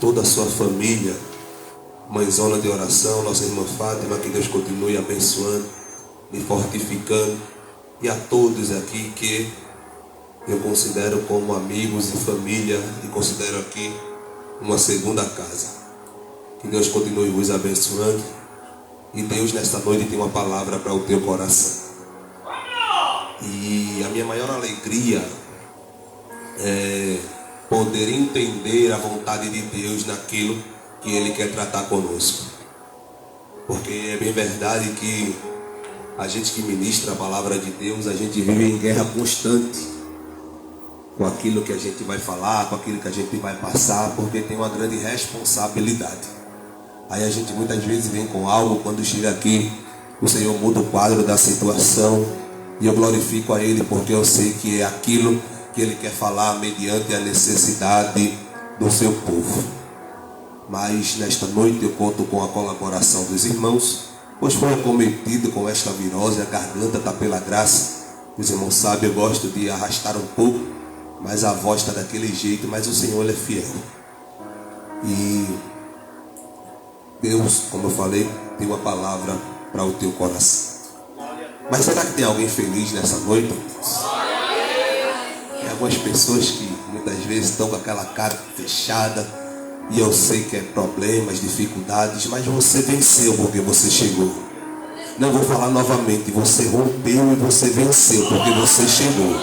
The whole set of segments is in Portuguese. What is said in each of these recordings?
toda a sua família, mãezona de oração, nossa irmã Fátima, que Deus continue abençoando, me fortificando, e a todos aqui que eu considero como amigos e família, e considero aqui uma segunda casa. Que Deus continue vos abençoando, e Deus nesta noite tem uma palavra para o teu coração. E a minha maior alegria é poder entender a vontade de Deus naquilo que Ele quer tratar conosco. Porque é bem verdade que a gente que ministra a palavra de Deus, a gente vive em guerra constante com aquilo que a gente vai falar, com aquilo que a gente vai passar, porque tem uma grande responsabilidade. Aí a gente muitas vezes vem com algo, quando chega aqui, o Senhor muda o quadro da situação, e eu glorifico a Ele, porque eu sei que é aquilo que Ele quer falar mediante a necessidade do seu povo. Mas nesta noite eu conto com a colaboração dos irmãos, pois foi acometido com esta virose, a garganta está pela graça. Os irmãos sabem, eu gosto de arrastar um pouco, mas a voz está daquele jeito, mas o Senhor Ele é fiel. E Deus, como eu falei, tem uma palavra para o teu coração. Mas será que tem alguém feliz nessa noite? Tem algumas pessoas que muitas vezes estão com aquela cara fechada, e eu sei que é problemas, dificuldades, mas você venceu porque você chegou. Não vou falar novamente, você rompeu e você venceu porque você chegou.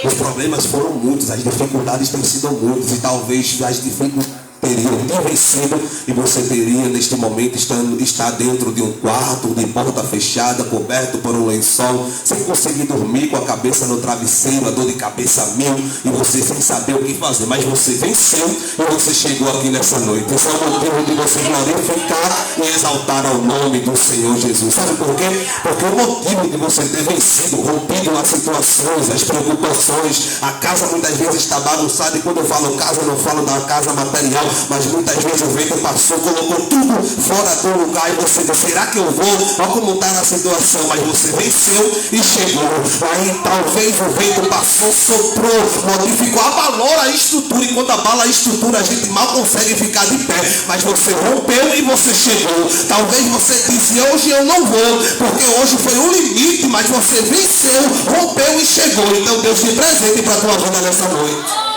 Os problemas foram muitos, as dificuldades têm sido muitas, e talvez as dificuldades teriam vencido, e você teria neste momento estar dentro de um quarto de porta fechada, coberto por um lençol, sem conseguir dormir, com a cabeça no travesseiro, a dor de cabeça mil, e você sem saber o que fazer. Mas você venceu e você chegou aqui nessa noite. Esse é o motivo de você glorificar e exaltar ao nome do Senhor Jesus. Sabe por quê? Porque o motivo de você ter vencido, rompido as situações, as preocupações, a casa muitas vezes está bagunçada, e quando eu falo casa, eu não falo da casa material, mas muitas vezes o vento passou, colocou tudo fora do lugar, e você disse, será que eu vou? Olha como está na situação, mas você venceu e chegou. Aí talvez o vento passou, soprou, modificou, abalou a estrutura, e quando abala a estrutura a gente mal consegue ficar de pé, mas você rompeu e você chegou. Talvez você disse, hoje eu não vou, porque hoje foi um limite, mas você venceu, rompeu e chegou. Então Deus te presente para a tua vida nessa noite.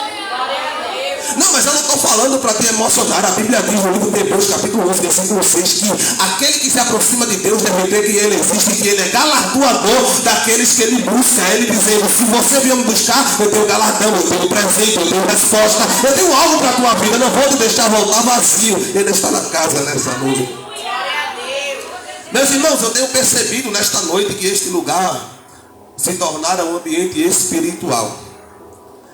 Não, mas eu não estou falando para te emocionar. A Bíblia diz no livro de Hebreus, capítulo 11, versículo 6, que aquele que se aproxima de Deus deve ver que Ele existe, que Ele é galardoador daqueles que Ele busca. Ele dizendo, se você vier me buscar, eu tenho galardão, eu tenho presente, eu tenho resposta, eu tenho algo para a tua vida, eu não vou te deixar voltar vazio. Ele está na casa nessa noite. Meus irmãos, eu tenho percebido nesta noite que este lugar se tornara um ambiente espiritual.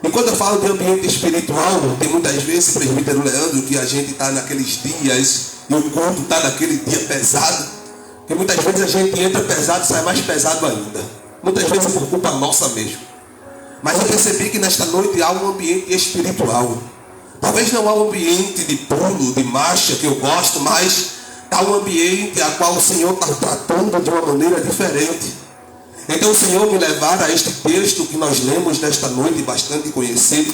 E quando eu falo de ambiente espiritual, tem muitas vezes, presbítero Leandro, que a gente está naqueles dias, e o culto está naquele dia pesado, que muitas vezes a gente entra pesado e sai mais pesado ainda. Muitas vezes por culpa nossa mesmo. Mas eu percebi que nesta noite há um ambiente espiritual. Talvez não há um ambiente de pulo, de marcha, que eu gosto, mas há um ambiente a qual o Senhor está tratando de uma maneira diferente. Então o Senhor me levar a este texto que nós lemos nesta noite, bastante conhecido,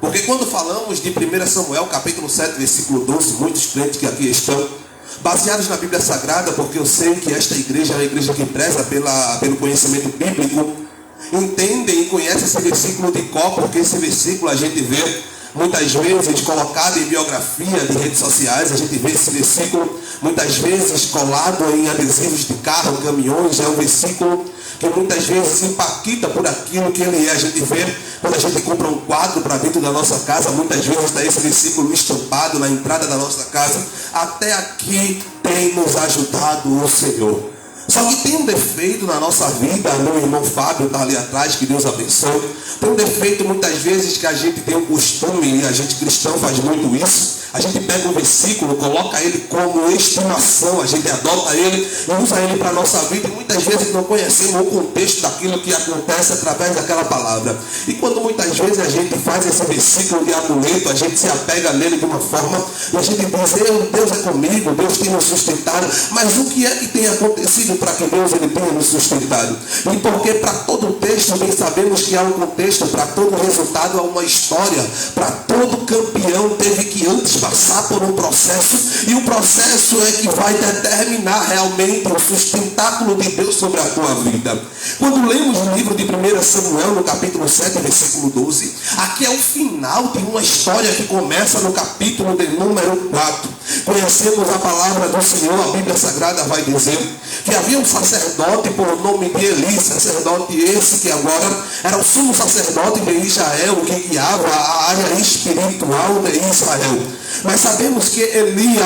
porque quando falamos de 1 Samuel, capítulo 7, versículo 12, muitos crentes que aqui estão, baseados na Bíblia Sagrada, porque eu sei que esta igreja é uma igreja que preza pelo conhecimento bíblico, entendem e conhecem esse versículo de cor, porque esse versículo a gente vê muitas vezes colocado em biografia de redes sociais, a gente vê esse versículo muitas vezes colado em adesivos de carro, caminhões. É um versículo que muitas vezes impacta por aquilo que ele é. A gente vê quando a gente compra um quadro para dentro da nossa casa, muitas vezes está esse versículo estampado na entrada da nossa casa. Até aqui tem nos ajudado o Senhor. Só que tem um defeito na nossa vida, meu irmão Fábio está ali atrás, que Deus abençoe. Tem um defeito muitas vezes que a gente tem um costume, e a gente cristão faz muito isso. A gente pega um versículo, coloca ele como estimação, a gente adota ele e usa ele para a nossa vida, e muitas vezes não conhecemos o contexto daquilo que acontece através daquela palavra. E quando muitas vezes a gente faz esse versículo de amuleto, a gente se apega nele de uma forma, e a gente diz, Deus é comigo, Deus tem nos sustentado. Mas o que é que tem acontecido para que Deus ele tenha nos sustentado? E porque para todo texto bem sabemos que há um contexto, para todo resultado há uma história, para todo campeão teve que antes passar por um processo, e o processo é que vai determinar realmente o sustentáculo de Deus sobre a tua vida. Quando lemos o livro de 1 Samuel, no capítulo 7, versículo 12, aqui é o final de uma história que começa no capítulo de número 4. Conhecemos a palavra do Senhor, a Bíblia Sagrada vai dizer que havia um sacerdote por nome de Eli, sacerdote esse que agora era o sumo sacerdote de Israel, que guiava a área espiritual de Israel. Mas sabemos que Eli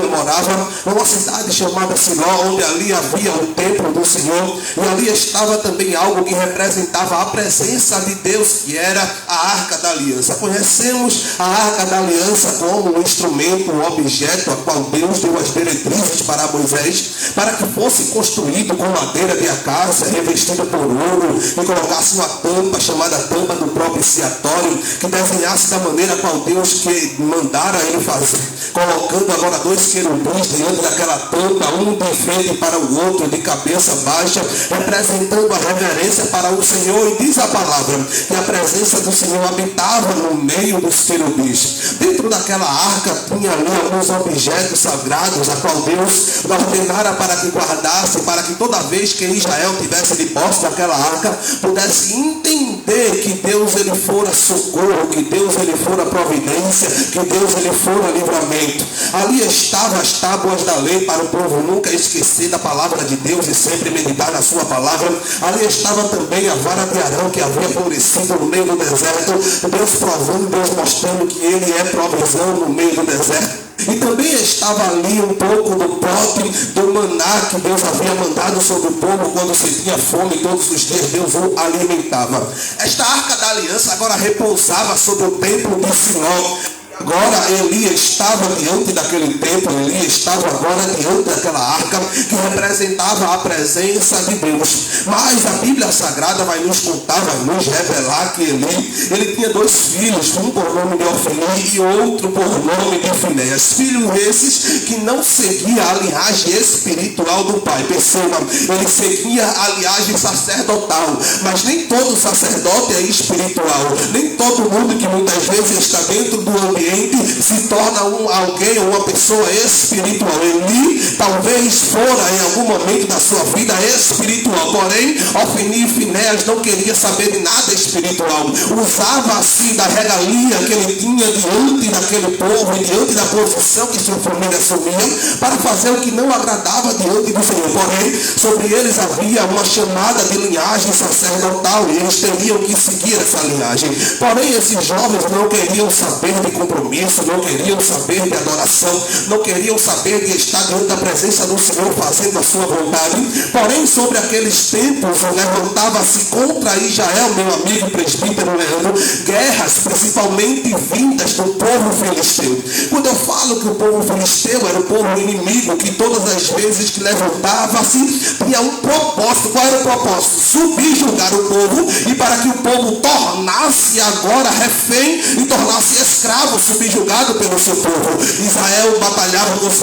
morava numa cidade chamada Siló, onde ali havia o templo do Senhor, e ali estava também algo que representava a presença de Deus, que era a Arca da Aliança. Conhecemos a Arca da Aliança como um instrumento, um objeto a qual Deus deu as diretrizes para Moisés, para que fosse construído com madeira de acácia, revestida por ouro, e colocasse uma tampa chamada tampa do propiciatório, que desenhasse da maneira qual Deus que mandara ele fazer, colocando agora dois querubins diante daquela tampa, um de frente para o outro, de cabeça baixa, representando a reverência para o Senhor. E diz a palavra que a presença do Senhor habitava no meio dos querubins. Dentro daquela arca tinha ali alguns objetos sagrados, a qual Deus ordenara para que guardasse, para que toda vez que Israel tivesse de posse daquela arca, pudesse entender que Deus ele fora socorro, que Deus ele fora providência, que Deus ele fora livramento. Ali estavam as tábuas da lei para o povo nunca esquecer da palavra de Deus e sempre meditar na sua palavra. Ali estava também a vara de Arão que havia florescido no meio do deserto, Deus provando, Deus mostrando que ele é provisão no meio do deserto. E também estava ali um pouco do pote do maná que Deus havia mandado sobre o povo quando se tinha fome, todos os dias Deus o alimentava. Esta arca da aliança agora repousava sobre o templo de Siló. Agora Eli estava diante daquele templo, Eli estava agora diante daquela arca que representava a presença de Deus. Mas a Bíblia Sagrada vai nos contar, vai nos revelar que ele tinha dois filhos, um por nome de Ofni e outro por nome de Finéias. Filhos esses que não seguia a linhagem espiritual do pai. Percebam, ele seguia a linhagem sacerdotal, mas nem todo sacerdote é espiritual. Nem todo mundo que muitas vezes está dentro do ambiente se torna alguém ou uma pessoa espiritual. Eli talvez fora em algum momento da sua vida espiritual, porém Ofni e Finéias não queria saber de nada espiritual. Usava assim da regalia que ele tinha diante daquele povo e diante da posição que sua família assumia para fazer o que não agradava diante do Senhor. Porém, sobre eles havia uma chamada de linhagem sacerdotal e eles teriam que seguir essa linhagem. Porém, esses jovens não queriam saber de compromisso, não queriam saber de adoração, não queriam saber de estar diante da presença do Senhor fazendo a sua vontade. Porém, sobre aqueles tempos levantava-se contra Israel, meu amigo presbítero Leandro, guerras principalmente vindas do povo filisteu. Quando eu falo que o povo filisteu era o povo inimigo, que todas as vezes que levantava-se tinha um propósito. Qual era o propósito? Subjugar o povo, e para que o povo tornasse agora refém e tornasse escravo, subjugado pelo seu povo. Israel batalhava com os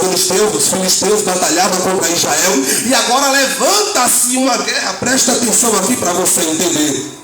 filisteus batalhavam contra Israel, e agora levanta-se uma guerra. Presta atenção aqui para você entender.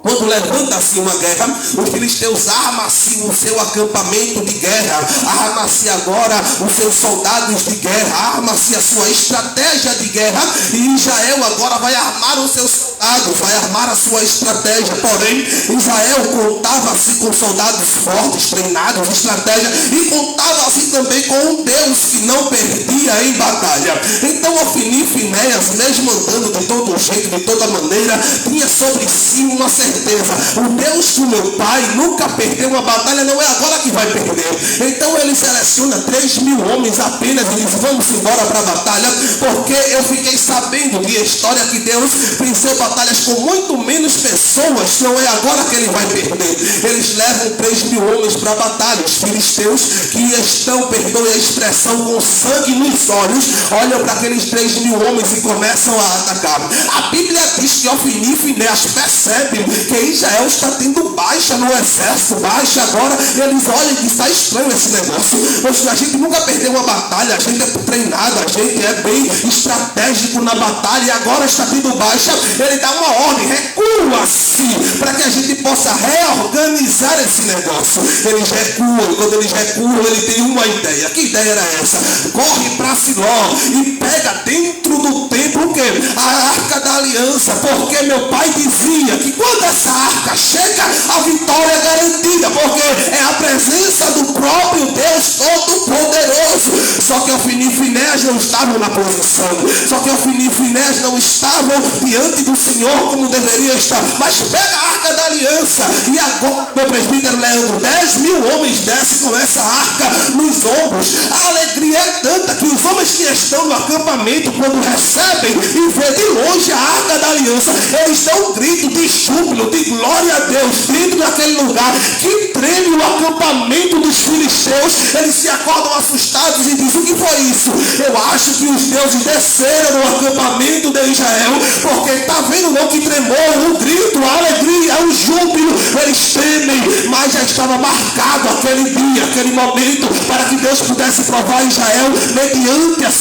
Quando levanta-se uma guerra, os filisteus armam-se o seu acampamento de guerra, armam-se agora os seus soldados de guerra, arma-se a sua estratégia de guerra, e Israel agora vai armar os seus soldados, vai armar a sua estratégia. Porém, Israel contava-se com soldados fortes, treinados, estratégia, e contava-se também com um Deus que não perdia em batalha. Então, Ofni e Finéias, mesmo andando de todo jeito, de toda maneira, tinha sobre si uma certeza: o Deus do meu pai nunca perdeu uma batalha, não é agora que vai perder. Então ele seleciona 3.000 homens apenas e diz: vamos embora para a batalha, porque eu fiquei sabendo de história que Deus venceu batalhas com muito menos pessoas, não é agora que ele vai perder. Eles levam 3.000 homens para a batalha. Os filisteus que estão, perdoe a expressão, com sangue nos olhos, olham para aqueles 3.000 homens e começam a atacar. A Bíblia diz que Ofni e Finéias percebem que Israel está tendo baixa no exército, baixa agora. Eles olham que está estranho esse negócio. A gente nunca perdeu uma batalha, a gente é treinado, a gente é bem estratégico na batalha e agora está tendo baixa. Ele dá uma ordem, recua-se, para que a gente possa reorganizar esse negócio. Eles recuam, e quando eles recuam, ele tem uma ideia. Que ideia era essa? Corre para Siló e pega dentro do templo o quê? A arca da aliança, porque meu pai dizia que quando essa arca chega, a vitória é garantida, porque é a presença do próprio Deus Todo-Poderoso. Só que Ofni e Finéias não estavam na posição, só que Ofni e Finéias não estavam diante do Senhor como deveria estar. Mas pega a arca da aliança e agora, meu presbítero Leandro, 10.000 homens descem com essa arca nos ombros. A alegria é tanta que os homens que estão no acampamento, quando recebem e vê de longe a arca da aliança, eles dão um grito de júbilo, de glória a Deus, dentro daquele lugar que treme o acampamento dos filisteus. Eles se acordam assustados e dizem: o que foi isso? Eu acho que os deuses desceram no acampamento de Israel, porque está vendo não que tremor, o grito, a alegria, o júbilo. Eles tremem, mas já estava marcado aquele dia, aquele momento, para que Deus pudesse provar Israel mediante as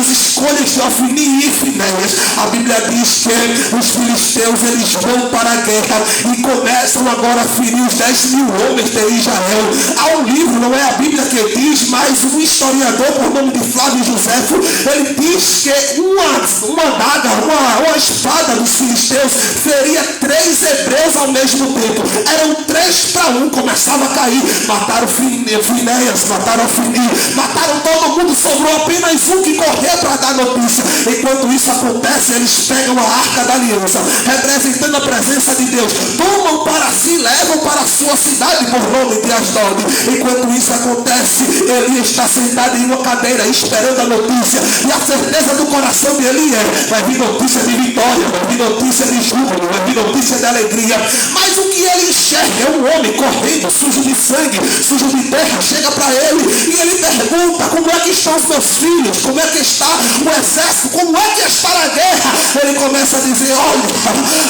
escolhas de Ofni e Finéias. A Bíblia diz que os filisteus eles vão para a guerra e começam agora a ferir os 10.000 homens de Israel. Há um livro, não é a Bíblia que diz, mas um historiador por nome de Flávio Joséfo, ele diz que uma adaga, uma espada dos filisteus feria 3 hebreus ao mesmo tempo. Eram 3 para 1, começava a cair. Mataram Finéias, mataram Ofni, mataram todo mundo, sobrou apenas um que correu para dar notícia. Enquanto isso acontece, eles pegam a arca da aliança, representando a presença de Deus, tomam para si, levam para a sua cidade por nome de Asdod. Enquanto isso acontece, Eli está sentado em uma cadeira esperando a notícia, e a certeza do coração de Eli é: vai vir notícia de vitória, vai vir notícia de júbilo, vai vir notícia de alegria. Mas o que ele enxerga é um homem correndo, sujo de sangue, sujo de terra. Chega para ele e ele pergunta: como é que estão os meus filhos? Como é que está o exército? Como é que está a guerra? Ele começa a dizer: olha,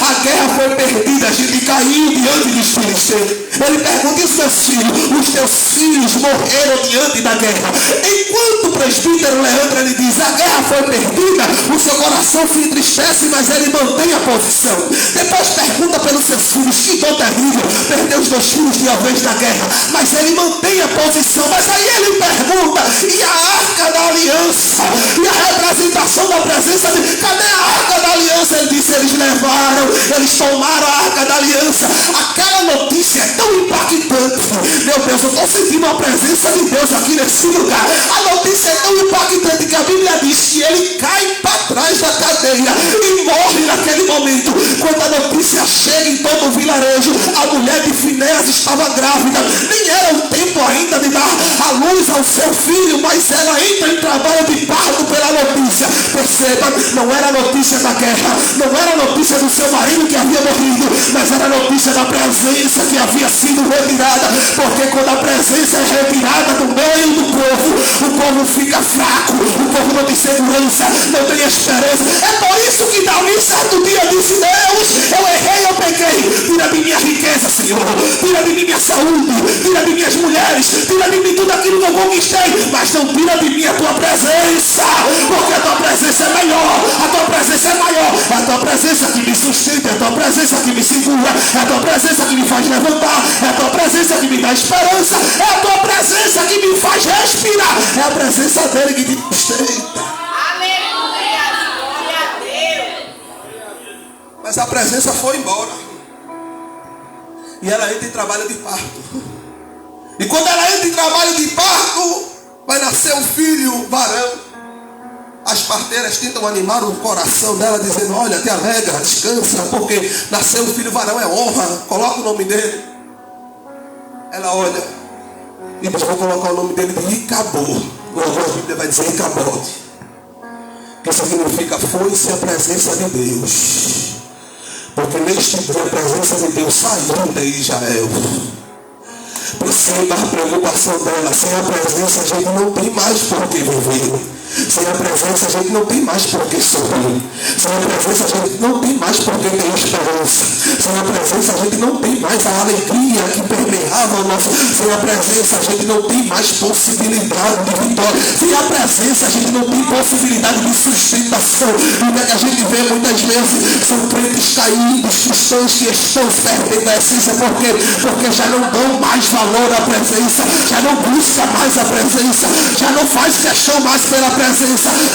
a guerra foi perdida, a gente caiu diante dos filisteus. Ele pergunta: e os meus filhos? Os teus filhos morreram diante da guerra. Enquanto o presbítero Leandro ele diz: a guerra foi perdida, o seu coração se entristece, mas ele mantém a posição. Depois pergunta pelos seus filhos: que dor terrível, perdeu os 2 filhos de uma vez na guerra, mas ele mantém a posição. Mas aí ele pergunta: e a arca da aliança? E a representação da presença de... cadê a arca da aliança? Ele disse: eles levaram, eles tomaram a arca da aliança. Aquela notícia é tão impactante. Meu Deus, eu estou sentindo a presença de Deus aqui nesse lugar. A notícia é tão impactante que a Bíblia diz que ele cai para trás da cadeira e morre naquele momento. Quando a notícia chega em todo o vilarejo, a mulher de Finéias estava grávida. Nem era o tempo ainda de dar a luz ao seu filho, mas ela entra em trabalho de parto pela notícia. Perceba, não era a notícia da guerra, não era a notícia do seu marido que havia morrido, mas era a notícia da presença que havia sido retirada. Porque quando a presença é retirada do meio do povo, o povo fica fraco, o povo não tem segurança, não tem esperança. É por isso que Davi certo dia disse: Deus, eu errei, eu pequei, tira de minha riqueza, Senhor, tira de mim minha saúde, tira de minhas mulheres, tira de mim tudo aquilo que eu conquistei, mas não tira de mim a tua presença, porque a tua presença é melhor, a tua presença é maior, é a tua presença que me sustenta, é a tua presença que me segura, é a tua presença que me faz levantar, é a tua presença que me dá esperança, é a tua presença que me faz respirar, é a presença dele que me sustenta. Aleluia, glória a Deus. Mas a presença foi embora e ela entra em trabalho de parto. E quando ela entra em trabalho de parto, vai nascer um filho varão. As parteiras tentam animar o coração dela, dizendo: olha, te alegra, descansa, porque nasceu um filho varão, é honra, coloca o nome dele. Ela olha e diz: vou colocar o nome dele de Icabod. A Bíblia vai dizer Icabod, que significa foi-se a presença de Deus. Porque neste dia a presença de Deus saiu de Israel. Perceba a preocupação dela. Sem a presença a gente não tem mais por que viver. Sem a presença a gente não tem mais por que sorrir. Sem a presença a gente não tem mais por que ter esperança. Sem a presença a gente não tem mais a alegria que permeava o nosso. Sem a presença a gente não tem mais possibilidade de vitória. Sem a presença a gente não tem possibilidade de sustentação. E o que a gente vê muitas vezes são crentes caídos, cristãos que estão se perdendo a essência. Por quê? Porque já não dão mais valor à presença, já não busca mais a presença, já não faz questão mais pela presença,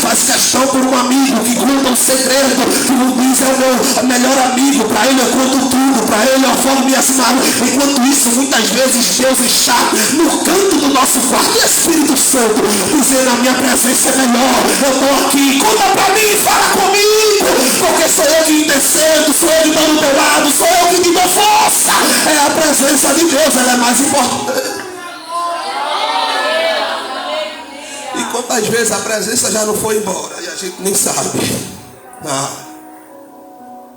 faz questão por um amigo que conta um segredo, que não diz é o meu melhor amigo, para ele eu conto tudo, para ele eu falo minhas mágoas. Enquanto isso, muitas vezes Deus está no canto do nosso quarto, e Espírito Santo dizendo a minha presença é melhor, eu estou aqui, conta para mim, fala comigo, porque sou eu que intercedo, sou eu que estou do teu lado, sou eu que te dou força. É a presença de Deus, ela é mais importante. E quantas vezes a presença já não foi embora e a gente nem sabe.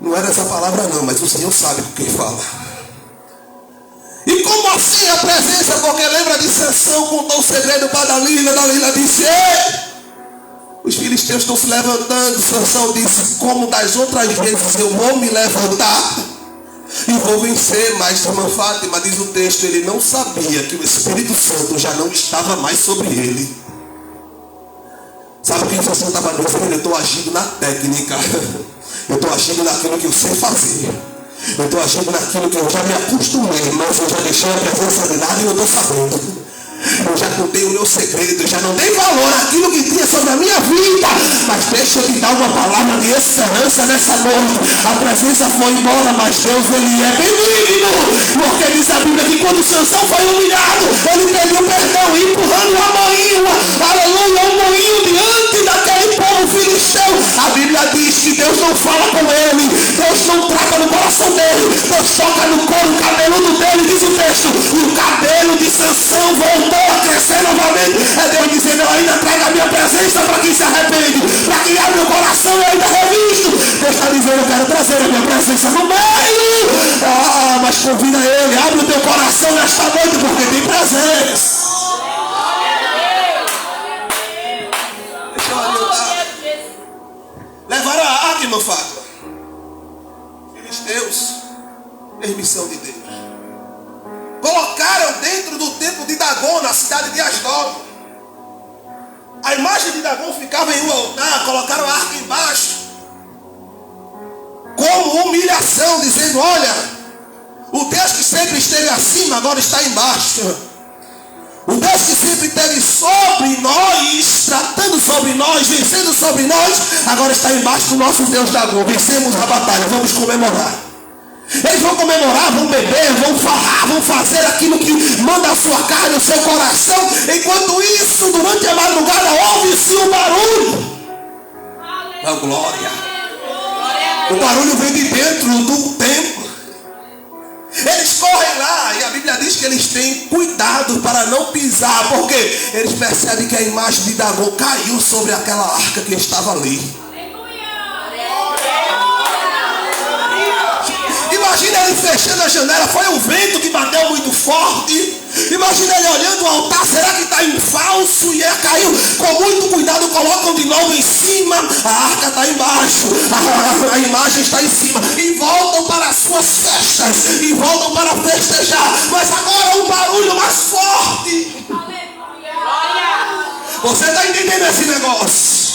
Não era essa palavra não, mas o Senhor sabe o que fala. E como assim a presença? Porque lembra de Sansão, contou o segredo para Dalila. Dalila disse: ei, os filisteus estão se levantando. Sansão disse: como das outras vezes eu vou me levantar e vou vencer. Mas irmã Fátima, diz o texto, ele não sabia que o Espírito Santo já não estava mais sobre ele. Sabe o que Sansão estava dizendo? Eu estou agindo na técnica, eu estou agindo naquilo que eu sei fazer, eu estou agindo naquilo que eu já me acostumei, mas eu já deixei a presença de lado e eu estou sabendo. Eu já contei o meu segredo, eu já não dei valor àquilo que tinha sobre a minha vida. Mas deixa eu te dar uma palavra de esperança nessa noite. A presença foi embora, mas Deus, ele é benigno. Porque diz a Bíblia que quando Sansão foi humilhado, ele pediu perdão, empurrando a moinho, aleluia, o moinho diante daquele povo filisteu. A Bíblia diz que Deus não fala com ele, Deus não trata no coração dele, Deus toca no couro cabeludo dele, diz o texto. E o cabelo de Sansão voltou a crescer novamente. É Deus dizendo: eu ainda trago a minha presença para quem se arrepende, para quem abre o coração e ainda revisto. Deus está dizendo: eu quero trazer a minha presença no meio. Mas convida ele, abre o teu coração nesta noite, porque tem presença. Deixa eu ajudar. Levaram a arca, irmã Fátima. Filisteus, permissão de Deus, colocaram dentro do templo de Dagon, na cidade de Asdod. A imagem de Dagon ficava em um altar, colocaram a arca embaixo, como humilhação, dizendo: olha, o Deus que sempre esteve acima agora está embaixo. O Deus que sempre esteve sobre nós, tratando sobre nós, vencendo sobre nós, agora está embaixo do nosso Deus Dagon. Vencemos a batalha, vamos comemorar. Eles vão comemorar, vão beber, vão farrar, vão fazer aquilo que manda a sua carne, o seu coração. Enquanto isso, durante a madrugada, ouve-se um barulho. A glória. O barulho vem de dentro do templo. Eles correm lá e a Bíblia diz que eles têm cuidado para não pisar, porque eles percebem que a imagem de Dagon caiu sobre aquela arca que estava ali. Imagina ele fechando a janela, foi um vento que bateu muito forte. Imagina ele olhando o altar, será que está em falso? E ele caiu. Com muito cuidado, colocam de novo em cima. A arca está embaixo, a imagem está em cima. E voltam para as suas festas, e voltam para festejar. Mas agora um barulho mais forte. Você está entendendo esse negócio?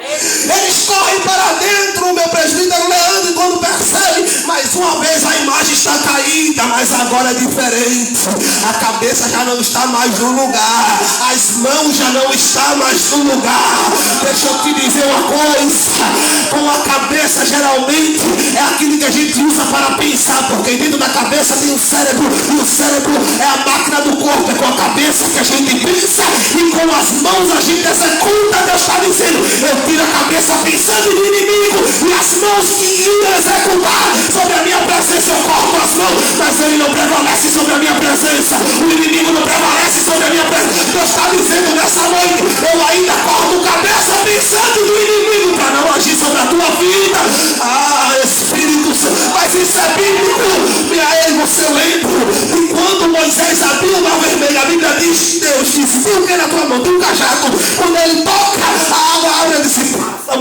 Eles correm para dentro, meu presbítero Leandro, e quando percebe, mais uma vez a imagem está caída, mas agora é diferente. A cabeça já não está mais no lugar, as mãos já não estão mais no lugar. Deixa eu te dizer uma coisa: com a cabeça geralmente é aquilo que a gente usa para pensar, porque dentro da cabeça tem o cérebro, e o cérebro é a máquina do corpo. É com a cabeça que a gente pensa, e com as mãos a gente executa. Deus está dizendo: eu tiro a cabeça pensando no inimigo, e as mãos que iam executar sobre a minha presença, eu corto as mãos, mas ele não prevalece sobre a minha presença. O inimigo não prevalece sobre a minha presença. Deus está dizendo nessa noite: eu ainda corto cabeça pensando no inimigo, para não agir sobre a tua vida. Espírito Santo, mas isso é bíblico. E aí você lembra, e quando Moisés abriu o mar vermelho, a Bíblia diz: Deus disse: o que é na tua mão? Tem um cajado. Quando ele toca, a água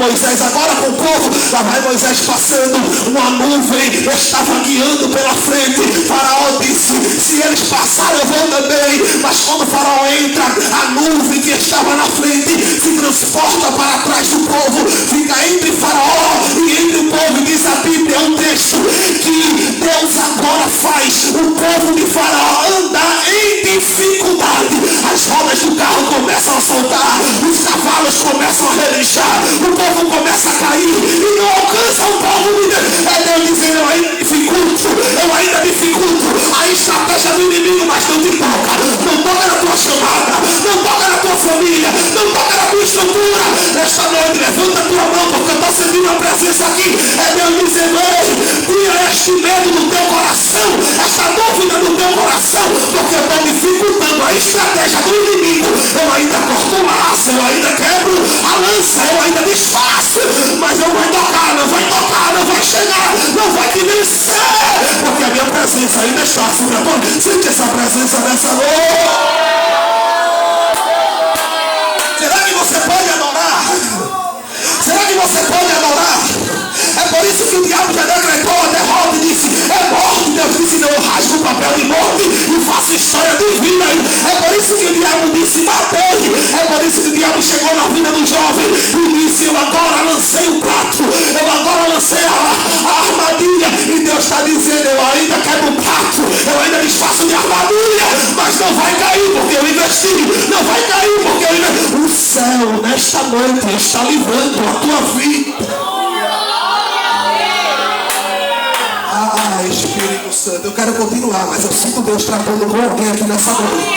Moisés agora com o povo. Lá vai Moisés passando, uma nuvem estava guiando pela frente. Faraó disse: se eles passarem eu vou também. Mas quando o Faraó entra, a nuvem que estava na frente se transporta para trás do povo, fica entre Faraó e entre o povo. E diz a Bíblia, é um texto que Deus agora faz o povo de Faraó andar em dificuldade. As rodas do carro começam a soltar, os cavalos começam a relinchar, o povo começa a cair e não alcança o povo de Deus. É Deus dizendo: eu ainda dificulto a estratégia do inimigo, mas não te toca. Não toca na tua chamada, não toca na tua família, não toca na tua estrutura. Nesta noite levanta a tua mão, porque eu estou sentindo a presença aqui. É Deus dizendo: ei, tira este medo do teu coração, esta dúvida do teu coração, porque eu estou dificultando a estratégia do inimigo. Eu ainda corto o laço, eu ainda quebro a lança, eu ainda desfaço, mas não vai tocar, não vai tocar, não vai chegar, não vai te vencer, porque a minha presença ainda está sobre a tua. Sente essa presença nessa noite. Será que você pode adorar? Será que você pode adorar? É por isso que o diabo já decretou a derrota e disse: é morte. Deus disse: não, eu rasgo o papel de morte e faço história de vida. É por isso que o diabo disse: matei. É por isso que o diabo chegou na vida do jovem e disse: eu agora lancei o prato, eu agora lancei a armadilha. E Deus está dizendo: eu ainda quebro o prato, eu ainda desfaço de armadilha, mas não vai cair porque eu investi, não vai cair porque eu investi. O céu nesta noite está livrando a tua vida. Espírito Santo, eu quero continuar, mas eu sinto Deus tratando com alguém aqui nessa noite.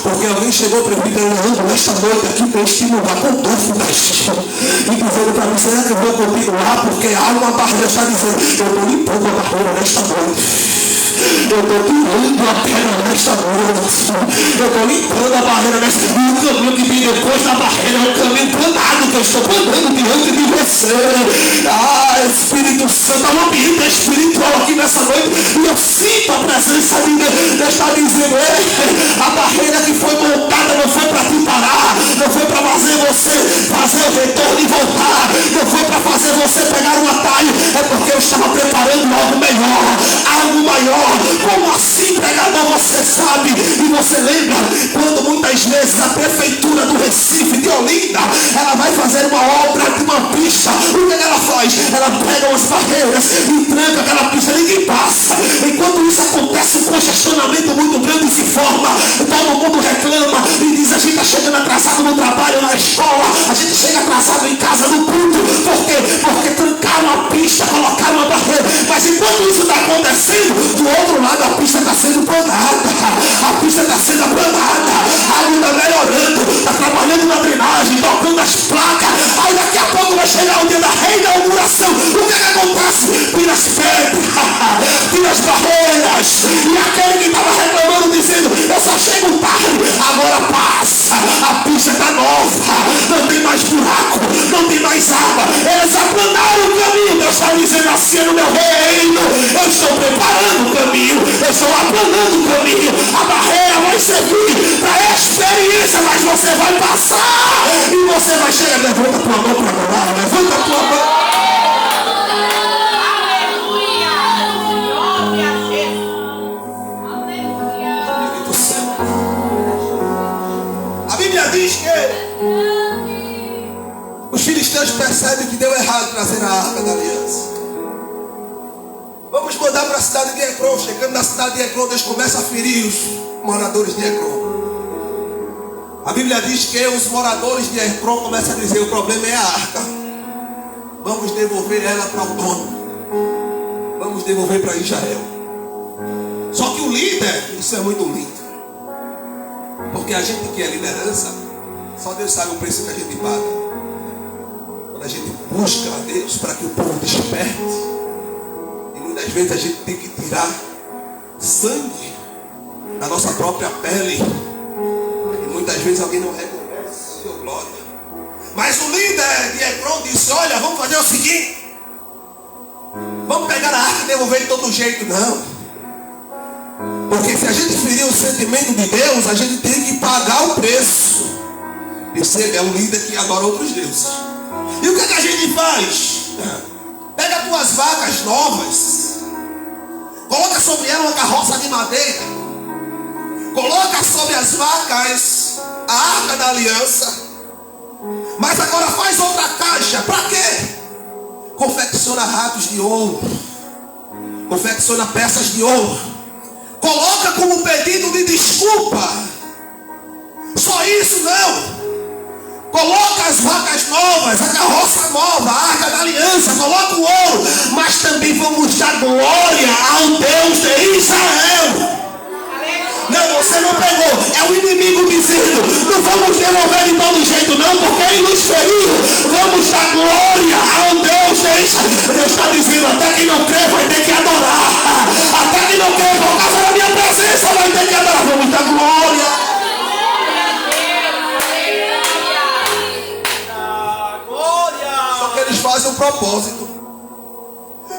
Porque alguém chegou para mim nesta noite aqui para este lugar com dúvidas e dizendo para mim: será que eu vou continuar? Porque há uma barreira. Está dizendo: eu estou limpando a barreira nesta noite. Eu estou tirando a pedra nesta noite. Eu estou limpando a barreira nesta noite. O caminho que vem depois da barreira é um caminho planado que eu estou plantando diante de você. Espírito Santo, há um ambiente espiritual aqui nessa noite. E eu sinto a presença de Deus. Está dizendo: a barreira que foi montada não foi para te parar, não foi para fazer você fazer o retorno e voltar, não foi para fazer você pegar um atalho. É porque eu estava preparando algo melhor, algo maior. Como assim, pregador? Você sabe e você lembra quando muitas vezes a prefeitura do Recife, de Olinda, ela vai fazer uma obra de uma pista. O que ela faz? Ela pega umas barreiras e tranca aquela pista, ninguém passa. Enquanto isso acontece, um congestionamento muito grande se forma, todo mundo reclama e diz: a gente está chegando atrasado no trabalho, na escola, a gente chega atrasado em casa, no culto. Por quê? Porque trancaram a pista, colocaram uma barreira. Mas enquanto isso está acontecendo, do outro lado a pista está sendo planada, a pista está sendo aplanada, a água está melhorando, está trabalhando na drenagem, tocando as placas. Aí daqui a pouco vai chegar o dia da reinauguração. O que acontece? Tira as pedras, tira as barreiras, e aquele que estava reclamando dizendo: eu só chego tarde, agora passa, a pista está nova, não tem mais buraco, não tem mais água. Eles aplanaram o caminho. Deus está dizendo assim: no meu reino eu estou preparando o caminho, eu estou aplanando o caminho. A barreira vai servir para experiência, mas você vai passar e você vai chegar. Levanta a tua mão para adorar, levanta a tua mão. Diz que os filisteus percebem que deu errado trazer a arca da aliança. Vamos mandar para a cidade de Ecrón. Chegando na cidade de Ecrón, Deus começa a ferir os moradores de Ecrón. A Bíblia diz que os moradores de Ecrón começam a dizer: o problema é a arca, vamos devolver ela para o dono, vamos devolver para Israel. Só que o líder, isso é muito lindo, porque a gente que é liderança, só Deus sabe o preço que a gente paga. Quando a gente busca a Deus para que o povo desperte, e muitas vezes a gente tem que tirar sangue da nossa própria pele, e muitas vezes alguém não reconhece, oh glória. Mas o líder de Ecrón disse: olha, vamos fazer o seguinte, vamos pegar a arca e devolver de todo jeito. Não. Porque se a gente ferir o sentimento de Deus, a gente tem que pagar o preço. Percebe? É um líder que adora outros deuses. E o que a gente faz? Pega tuas vacas novas, coloca sobre ela uma carroça de madeira, coloca sobre as vacas a arca da aliança, mas agora faz outra caixa. Para quê? Confecciona ratos de ouro, confecciona peças de ouro, coloca como pedido de desculpa. Só isso não. Coloca as vacas novas, a carroça nova, a arca da aliança, coloca o ouro, mas também vamos dar glória ao Deus de Israel. Não, você não pegou. É o inimigo dizendo: não vamos devolver de todo jeito não, porque ele nos feriu. Vamos dar glória ao Deus de Israel. Deus está dizendo: até quem não crê vai ter que adorar. Até quem não crê por causa da minha presença vai ter que adorar. Vamos dar glória. Só que eles fazem um propósito.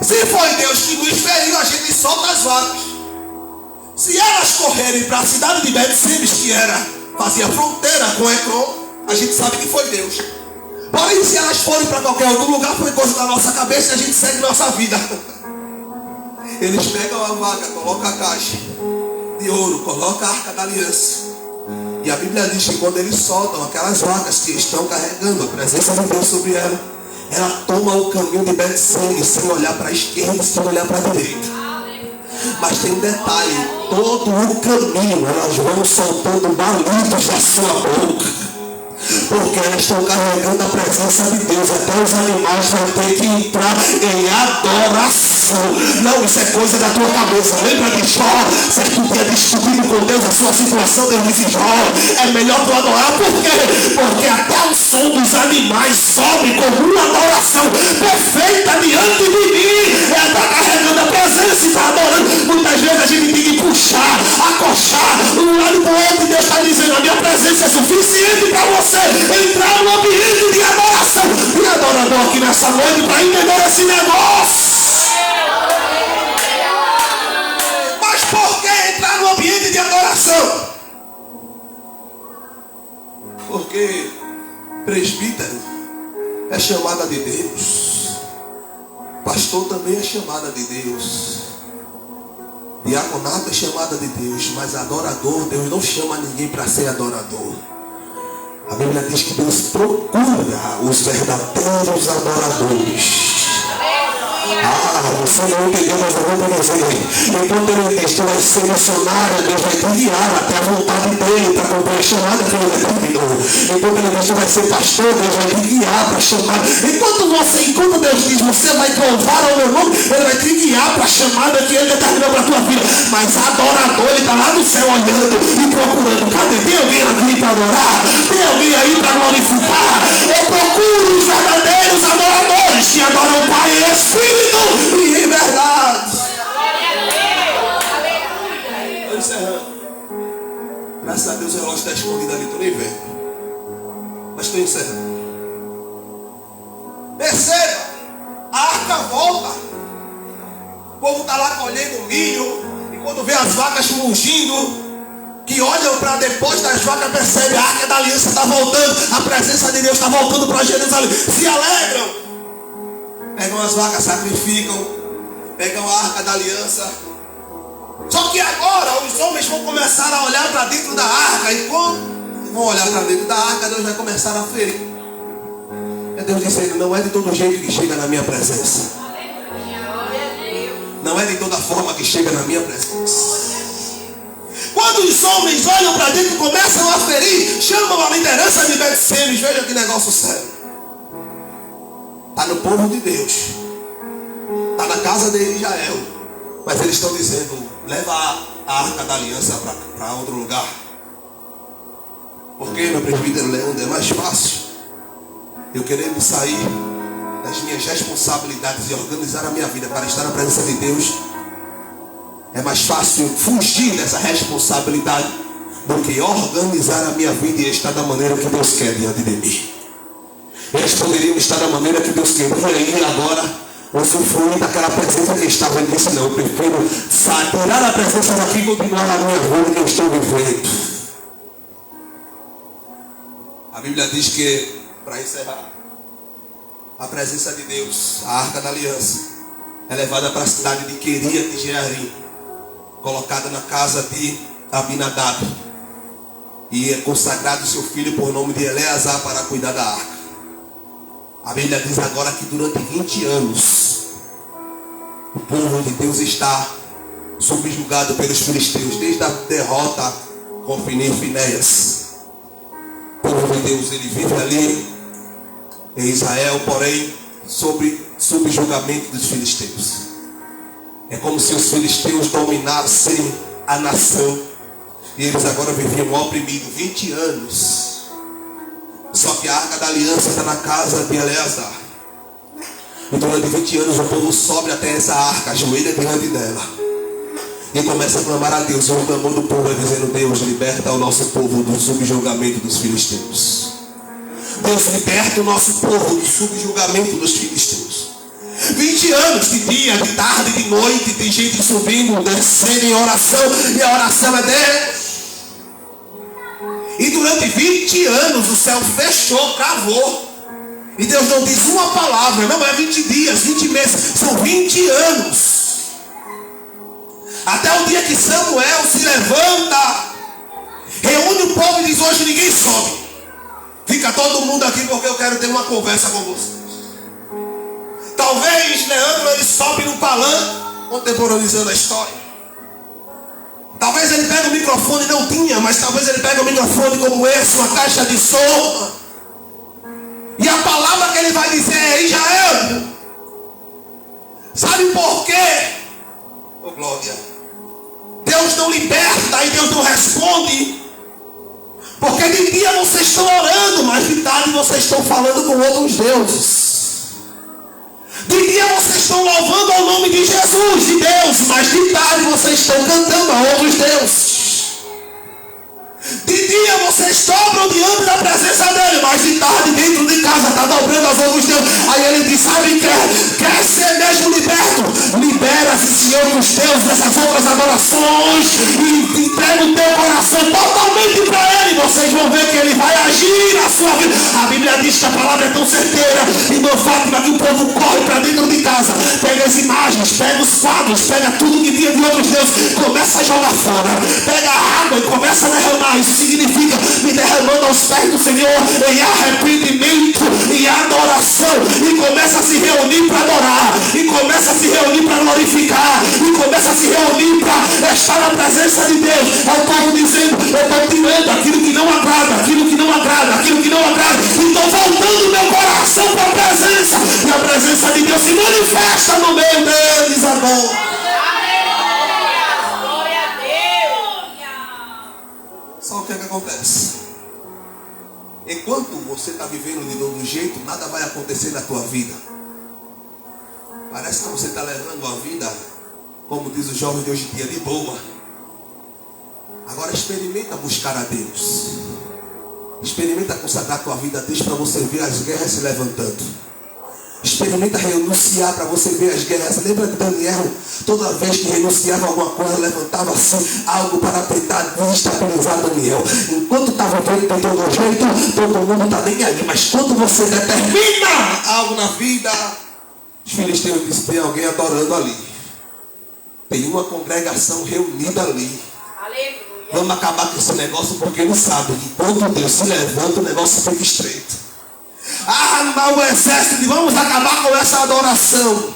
Se foi Deus que nos feriu, a gente solta as vacas. Se elas correrem para a cidade de Bet-Semes, que fazia fronteira com Ecrón, a gente sabe que foi Deus. Porém, se elas forem para qualquer outro lugar, foi coisa da nossa cabeça e a gente segue nossa vida. Eles pegam a vaca, colocam a caixa de ouro, colocam a arca da aliança. E a Bíblia diz que quando eles soltam aquelas vacas que estão carregando a presença de Deus sobre ela toma o caminho de Bet-Semes sem olhar para a esquerda, sem olhar para a direita. Mas tem um detalhe: todo o caminho elas vão soltando balitos da sua boca, porque elas estão carregando a presença de Deus. Até os animais vão ter que entrar em adoração. Não, isso é coisa da tua cabeça. Lembra de Jó? Certo dia discutindo com Deus a sua situação, Deus disse: Jó, é melhor tu adorar. Por quê? Porque até o som dos animais sobe como uma adoração perfeita diante de mim. Ela está carregando a presença e está adorando. Muitas vezes a gente tem que puxar, acochar um lado para o outro, e Deus está dizendo: a minha presença é suficiente para você entrar no ambiente de adoração. E adorador aqui nessa noite para entender esse negócio. Mas por que entrar no ambiente de adoração? Porque presbítero é chamada de Deus, pastor também é chamada de Deus, diaconato é chamada de Deus, mas adorador, Deus não chama ninguém para ser adorador. A Bíblia diz que Deus procura os verdadeiros adoradores. Você não entendeu, mas eu vou dizer: enquanto ele diz que vai ser missionário, Deus vai te guiar até a vontade dele para cumprir a chamada que ele determinou. Enquanto ele diz que vai ser pastor, Deus vai te guiar para chamar. Enquanto Deus diz: você vai louvar ao meu nome, ele vai te guiar para a chamada que ele determinou para a tua vida. Mas adorador, ele está lá no céu olhando e procurando: cadê? Tem alguém aqui para adorar? Tem alguém aí para glorificar? Eu procuro os verdadeiros adoradores que adoram o Pai e Espírito e em verdade. Estou encerrando. Graças a Deus o relógio está escondido ali, estou nem vendo. Mas estou encerrando. Perceba, a arca volta. O povo está lá colhendo milho, e quando vê as vacas mugindo, que olham para depois das vacas, percebe: a arca da aliança está voltando, a presença de Deus está voltando para Jerusalém. Se alegram. Pegam as vacas, sacrificam, pegam a arca da aliança. Só que agora os homens vão começar a olhar para dentro da arca. E quando vão olhar para dentro da arca, Deus vai começar a ferir. É Deus dizendo: não é de todo jeito que chega na minha presença. Não é de toda forma que chega na minha presença. Quando os homens olham para dentro e começam a ferir, chamam a liderança de Bet-Semes. Veja que negócio sério. Está no povo de Deus, está na casa de Israel, mas eles estão dizendo: leva a arca da aliança para outro lugar. Porque, meu presbítero Leandro, é mais fácil eu querendo sair das minhas responsabilidades e organizar a minha vida para estar na presença de Deus. É mais fácil eu fugir dessa responsabilidade do que organizar a minha vida e estar da maneira que Deus quer diante de mim. Eles poderiam estar da maneira que Deus queria, e agora usufruir daquela presença que estava. Ele disse: não, eu prefiro tirar a presença daqui e continuar na minha vida que eu estou vivendo. A Bíblia diz que, para encerrar, a presença de Deus, a Arca da Aliança, é levada para a cidade de Queriat Jearim, colocada na casa de Abinadab, e é consagrado seu filho por nome de Eleazar para cuidar da arca. A Bíblia diz agora que durante 20 anos o povo de Deus está subjugado pelos filisteus, desde a derrota com Ofni e Finéias. O povo de Deus, ele vive ali em Israel, porém sob subjugamento dos filisteus. É como se os filisteus dominassem a nação e eles agora viviam oprimidos 20 anos. Só que a Arca da Aliança está na casa de Eleazar. E durante 20 anos o povo sobe até essa arca, ajoelha diante dela e começa a clamar a Deus. E o clamor do povo é dizendo: Deus, liberta o nosso povo do subjugamento dos filisteus. Deus, liberta o nosso povo do subjugamento dos filisteus. 20 anos, de dia, de tarde, de noite, tem gente subindo, descendo em oração, e a oração é Deus. E durante 20 anos o céu fechou, travou. E Deus não diz uma palavra. Não é 20 dias, 20 meses. São 20 anos. Até o dia que Samuel se levanta, reúne o povo e diz: hoje ninguém sobe. Fica todo mundo aqui porque eu quero ter uma conversa com vocês. Talvez Leandro ele sobe no palanque, contemporaneizando a história. Talvez ele pegue o microfone, não tinha, mas talvez ele pegue o microfone como esse, uma caixa de som. E a palavra que ele vai dizer é: Israel. Sabe por quê? Oh, glória. Deus não liberta e Deus não responde. Porque de dia vocês estão orando, mas de tarde vocês estão falando com outros deuses. De dia vocês estão louvando ao nome de Jesus, de Deus, mas de tarde vocês estão cantando a outros deuses. De dia vocês dobram diante da presença dele, mas de tarde dentro de casa está dobrando aos outros deuses. Aí ele diz: sabe, quer ser mesmo liberto? Libera-se, Senhor, dos deuses dessas outras adorações e entrega o teu coração totalmente para ele. Vocês vão ver que ele vai agir na sua vida. A Bíblia diz que a palavra é tão certeira e não falta que o povo corre para dentro de casa, pega as imagens, pega os quadros, pega tudo que tinha de outros deuses, começa a jogar fora, pega a água e começa a derramar. Isso significa me derramando aos pés do Senhor em arrependimento e adoração, e começa a se reunir para adorar, e começa a se reunir para glorificar, e começa a se reunir para estar na presença de Deus. É o povo dizendo: eu estou tirando aquilo que não agrada, aquilo que não agrada, aquilo que não agrada, e estou voltando meu coração para a presença, e a presença de Deus se manifesta no meio deles agora. Só o que é que acontece? Enquanto você está vivendo de todo jeito, nada vai acontecer na tua vida. Parece que você está levando a vida, como diz o jovem de hoje em dia, de boa. Agora experimenta buscar a Deus. Experimenta consagrar a tua vida a Deus para você ver as guerras se levantando. Experimenta renunciar para você ver as guerras. Lembra de Daniel? Toda vez que renunciava a alguma coisa, levantava assim algo para tentar desestabilizar Daniel. Enquanto estava vendo de todo jeito, todo mundo está nem aí. Mas quando você determina algo na vida, os filisteus dizem: tem alguém adorando ali. Tem uma congregação reunida ali. Aleluia. Vamos acabar com esse negócio, porque eles sabem que quando Deus se levanta, o negócio fica estreito. Armar o exército e vamos acabar com essa adoração.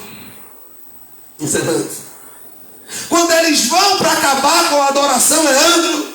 Encerrando. Quando eles vão para acabar com a adoração, Leandro,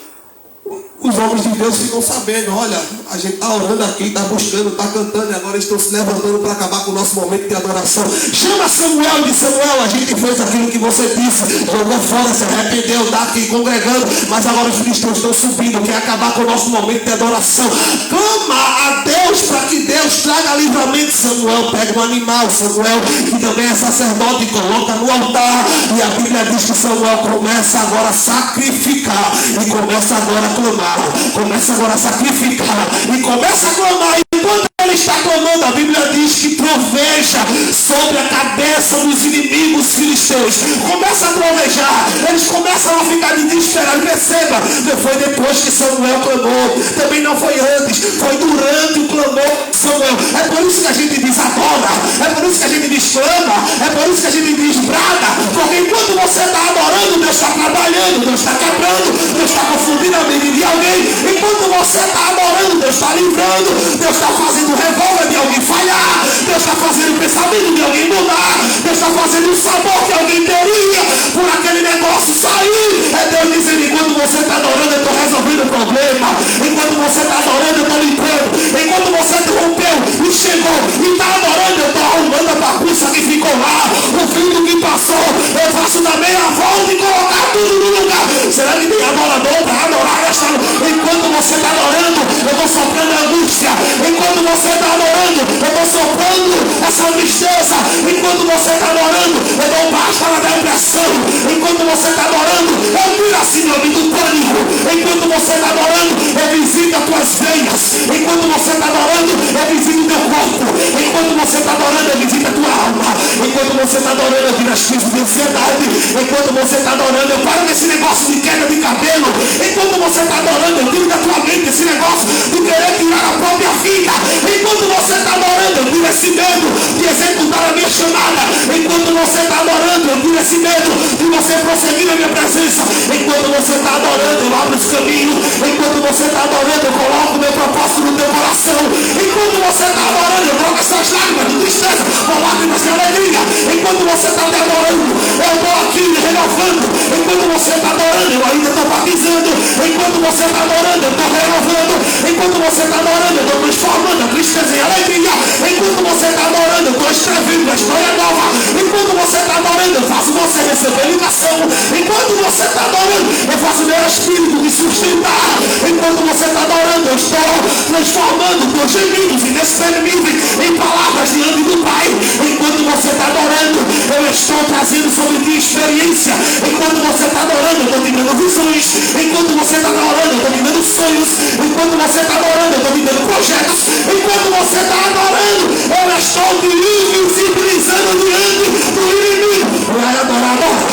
os homens de Deus ficam sabendo: olha, a gente está orando aqui, está buscando, está cantando, e agora estão se levantando para acabar com o nosso momento de adoração. Chama Samuel e diz: Samuel, a gente fez aquilo que você disse, jogou fora, se arrependeu, está aqui congregando, mas agora os cristãos estão subindo, quer acabar com o nosso momento de adoração. Clama a Deus para que Deus traga livramento. Samuel pega um animal, Samuel, que também é sacerdote, e coloca no altar, e a Bíblia diz que Samuel começa agora a sacrificar, e começa agora a clamar. Começa agora a sacrificar e começa a clamar. Enquanto ele está clamando, a Bíblia diz que troveja sobre a cabeça bênção dos inimigos filisteus. Começa a trovejar. Eles começam a ficar desesperados. Perceba, não foi depois que Samuel clamou. Também não foi antes. Foi durante o clamor de Samuel. É por isso que a gente diz adora. É por isso que a gente diz clama. É por isso que a gente diz brada. Porque enquanto você está adorando, Deus está trabalhando. Deus está quebrando. Deus está confundindo a mente de alguém. Enquanto você está adorando, Deus está livrando. Deus está fazendo o revólver de alguém falhar. Deus está fazendo o pensamento de alguém mudar. Deus está fazendo o sabor que alguém teria por aquele negócio sair. É Deus dizendo, enquanto você está adorando, eu estou resolvendo o problema. Enquanto você está adorando, eu estou limpando. Enquanto você rompeu e chegou e está adorando, eu estou arrumando a bagunça que ficou lá. O filho que passou, eu faço da meia volta e colocar tudo no lugar. Será que tem adorador para adorar esta? Enquanto você está adorando, eu estou soprando a angústia. Enquanto você está adorando, eu estou soprando essa tristeza. Enquanto você está adorando, eu dou basta na depressão. Enquanto você está adorando, eu tiro a síndrome do pânico. Enquanto você está adorando, eu visito as tuas veias. Enquanto você está adorando, eu visito o teu corpo. Enquanto você está adorando, eu visito a tua alma. Enquanto você está adorando, eu tiro as crises de ansiedade. Enquanto você está adorando, eu paro desse negócio de queda de cabelo. Enquanto você está adorando, eu tiro da tua mente esse negócio de querer tirar a própria vida. Enquanto você está adorando, eu tiro esse medo de executar a minha chamada. Enquanto você está adorando, eu tiro esse medo de você prosseguir na minha presença. Enquanto você está adorando, eu abro esse caminho. Enquanto você está adorando, eu coloco o meu propósito no teu coração. Enquanto você está adorando, eu troco essas lágrimas de tristeza por lágrimas de alegria. Enquanto você está me adorando, eu estou aqui me renovando. Enquanto você está adorando, eu ainda estou batizando. Enquanto você está adorando, eu estou renovando. Enquanto você está adorando, eu estou transformando a tristeza em alegria. Enquanto você está adorando, eu estou escrevendo a história nova. Enquanto você está adorando, eu faço você receber ligação. Enquanto você está adorando, eu faço meu espírito me sustentar. Enquanto você está adorando, eu estou transformando teus gemidos inexprimíveis em palavras diante do Pai. Enquanto você está adorando, eu estou trazendo sobre ti experiência. Enquanto você está adorando, eu estou te dando visões. Enquanto você está adorando, eu estou te dando sonhos. Enquanto você está adorando, eu estou te dando projetos. Enquanto você está adorando, eu estou te invisibilizando diante do inimigo. Vai adorar agora.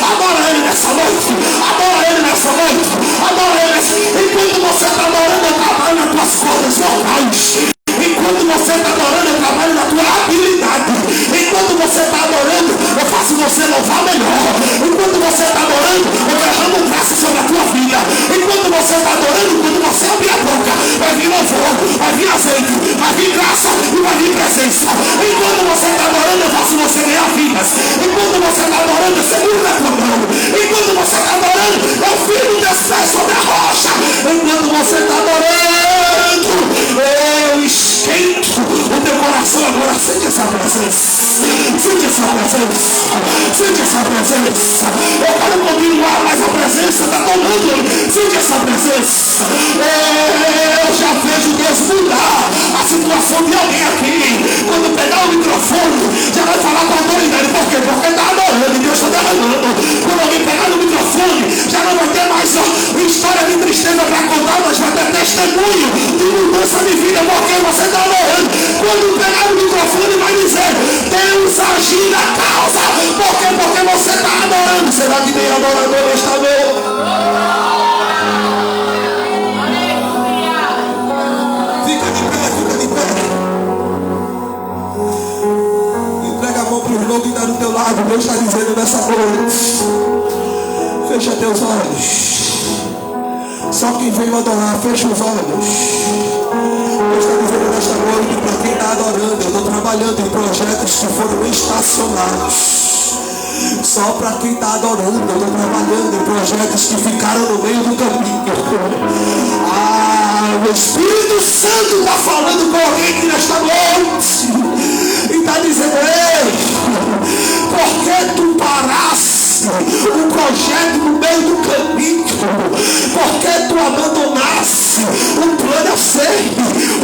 Adora ele nessa noite. Adora ele nessa noite. Adora ele nessa... Enquanto você está adorando, eu trabalho nas tuas cordas vocais. Enquanto você está adorando, eu trabalho na tua habilidade. Enquanto você está adorando, eu faço você louvar melhor. Enquanto você está adorando, eu derramo graça sobre a tua vida. Enquanto você está adorando, quando você abrir a boca, vai vir louvor, vai vir azeite, vai vir graça e vai vir presença. Enquanto você está adorando, eu faço você ganhar vidas. Enquanto você está adorando, eu seguro na tua mão. Enquanto você está adorando, eu firmo teus pés sobre a rocha. Enquanto você está adorando, eu esquento o teu coração agora. Sente essa presença. Sente essa presença. Sente essa presença. Eu quero continuar, mas a presença está tomando. Sente essa presença. Eu já vejo Deus mudar a situação de alguém aqui. Quando pegar o microfone, já vai falar com autoridade. Por quê? Porque está adorando e Deus está derramando. Quando alguém pegar no microfone, já não vai ter mais história de tristeza para contar, mas vai ter testemunho de mudança de vida. Porque você está adorando. Quando pegar o microfone, vai dizer: Deus agiu na causa. Por quê? Porque você está adorando. Será que tem adorador nesta noite? Fica de pé, fica de pé. Entrega a mão para o irmão que está do teu lado. Deus está dizendo nessa noite: fecha teus olhos. Só quem veio adorar, fecha os olhos. Deus está dizendo nesta noite, para quem está adorando, eu estou trabalhando em projetos que foram estacionados. Só para quem está adorando, eu estou trabalhando em projetos que ficaram no meio do caminho. O Espírito Santo está falando com alguém aqui nesta noite. E está dizendo: ei, por que tu paraste um projeto no meio do caminho? Por que tu abandonaste um plano? Eu sei,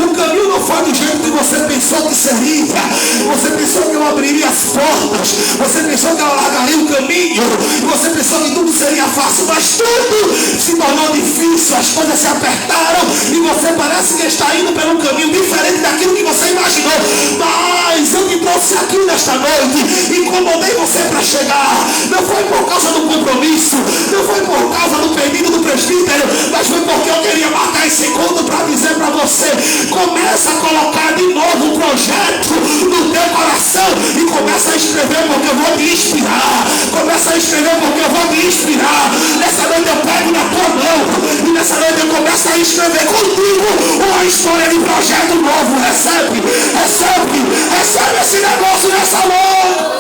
o caminho não foi do jeito que você pensou que seria. Você pensou que eu abriria as portas, você pensou que eu largaria o caminho, você pensou que tudo seria fácil, mas tudo se tornou difícil, as coisas se apertaram e você parece que está indo pelo um caminho diferente daquilo que você imaginou. Mas eu te trouxe aqui nesta noite, incomodei você para chegar. Não foi por causa do compromisso, não foi por causa do pedido do presbítero, mas foi porque eu queria marcar esse encontro para dizer para você: começa a colocar de novo o projeto no teu coração e começa a escrever, porque eu vou te inspirar. Começa a escrever, porque eu vou te inspirar. Nessa noite eu pego na tua mão e nessa noite eu começo a escrever contigo uma história de projeto novo. Recebe, recebe, recebe esse negócio nessa noite.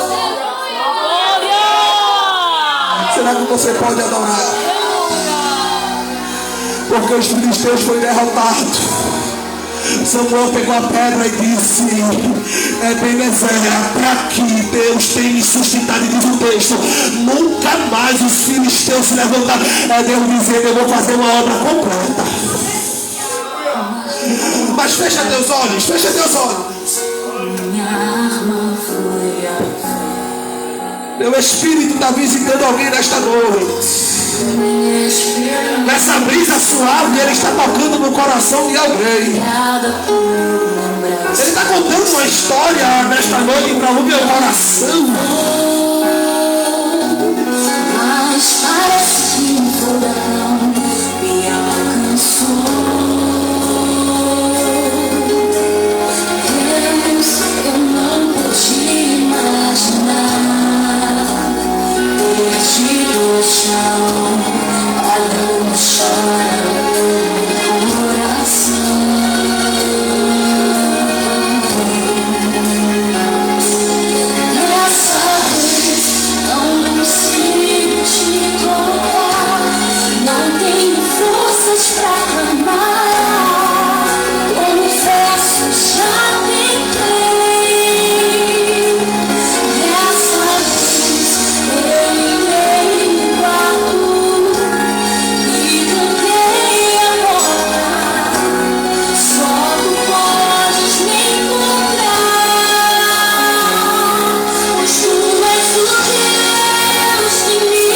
Será que você pode adorar? Porque os filisteus foi derrotado. Samuel pegou a pedra e disse: Ebenezer, até aqui Deus tem me suscitado. E diz o texto: nunca mais os filisteus se levantaram. É Deus dizendo: eu vou fazer uma obra completa. Mas fecha teus olhos, fecha teus olhos. Meu Espírito está visitando alguém nesta noite. Nessa brisa suave, Ele está tocando no coração de alguém. Ele está contando uma história nesta noite para o meu coração. Mas parece que um furacão me alcançou. Eu não podia imaginar perdido no chão, olhando chora no coração. Dessa vez não consigo te contar, não tenho forças pra clamar, confesso já tentei. Dessa vez eu entrei no quarto e cantei a porta, só tu podes me encontrar, pois tu és o Deus que me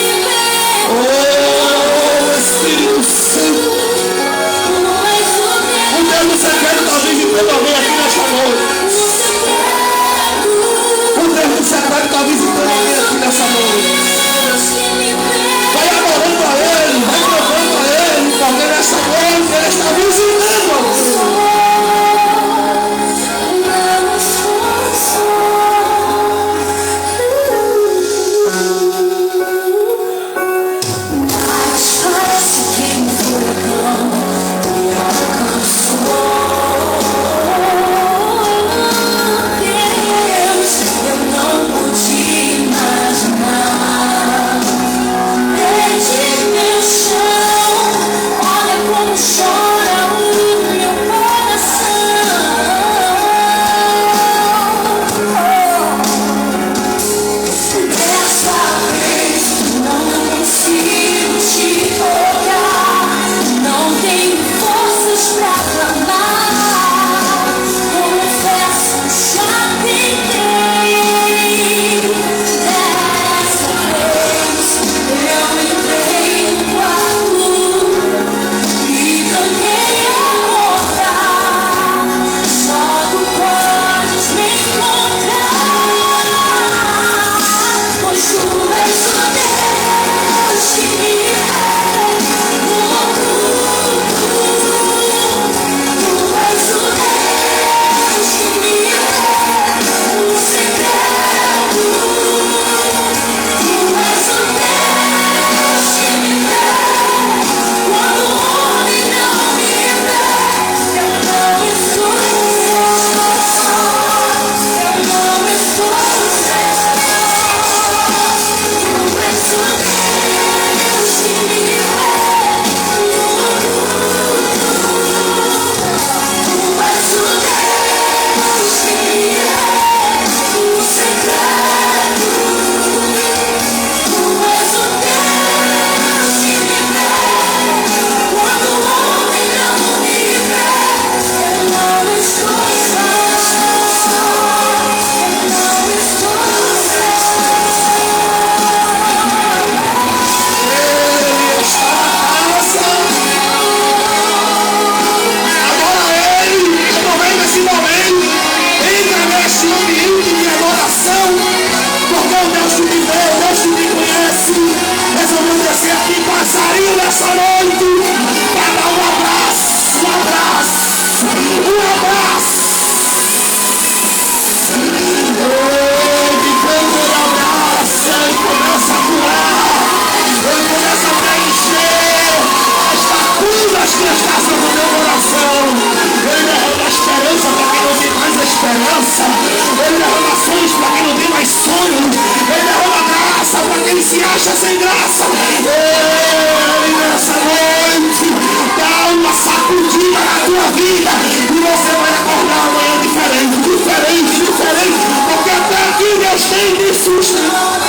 Oh, Espírito Santo. Tu és o O Deus do secreto está visitando alguém aqui nesta noite. O Deus do secreto está visitando alguém aqui nessa noite. Vai adorando a Ele, vai louvando a Ele, porque nessa noite Ele está visitando alguém. Parece que um furacão me alcançou. manifestação do meu coração. Ele derrama esperança para quem não tem mais esperança. Ele derrama sonhos para quem não tem mais sonhos. Ele derrama graça para quem se acha sem graça. Ele nessa noite dá uma sacudida na tua vida e você vai acordar amanhã diferente, porque até aqui Deus tem me sustentado.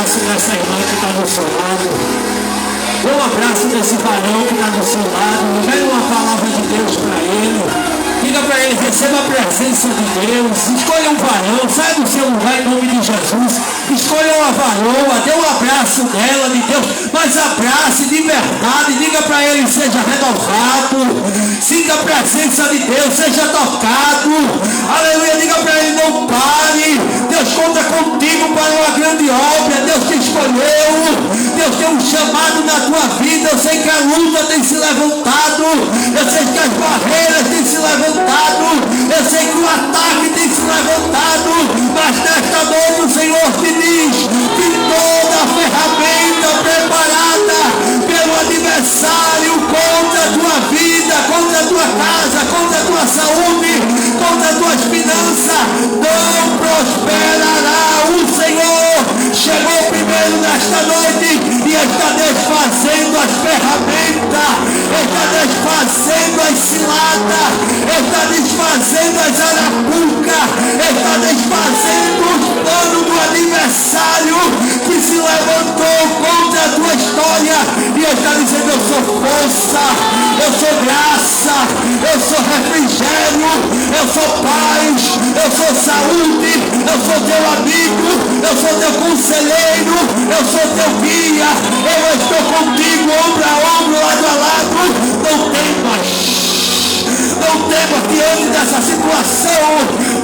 Nessa irmã que está do seu lado, dê um abraço nesse varão que está do seu lado, pega uma palavra de Deus para ele, diga para ele, receba a presença de Deus, escolha um varão, sai do seu lugar em nome de Jesus, escolha uma varoa, dê um abraço dela, de Deus, mas abrace de verdade, diga para ele, seja renovado, sinta a presença de Deus, seja tocado, aleluia, diga para ele, não pare, Deus conta contigo para uma grande obra, Deus te escolheu, Deus tem um chamado na tua vida, eu sei que a luta tem se levantado, eu sei que as barreiras têm se levantado, eu sei que o ataque tem se levantado, mas nesta noite o Senhor te diz que toda a ferramenta preparada pelo adversário contra a tua vida, contra a tua casa, contra a tua saúde, contra as tuas finanças, não prosperará. O Senhor chegou primeiro nesta noite e está desfazendo as ferramentas, está desfazendo as ciladas, está desfazendo as arapucas, está desfazendo os planos do adversário que se levantou contra a tua história e está dizendo, eu sou força, eu sou graça, eu sou refrigério, eu sou paz, eu sou saúde, eu sou teu amigo, eu sou teu conselheiro, eu sou teu guia, eu estou contigo ombro a ombro, lado a lado. Não temas diante dessa situação,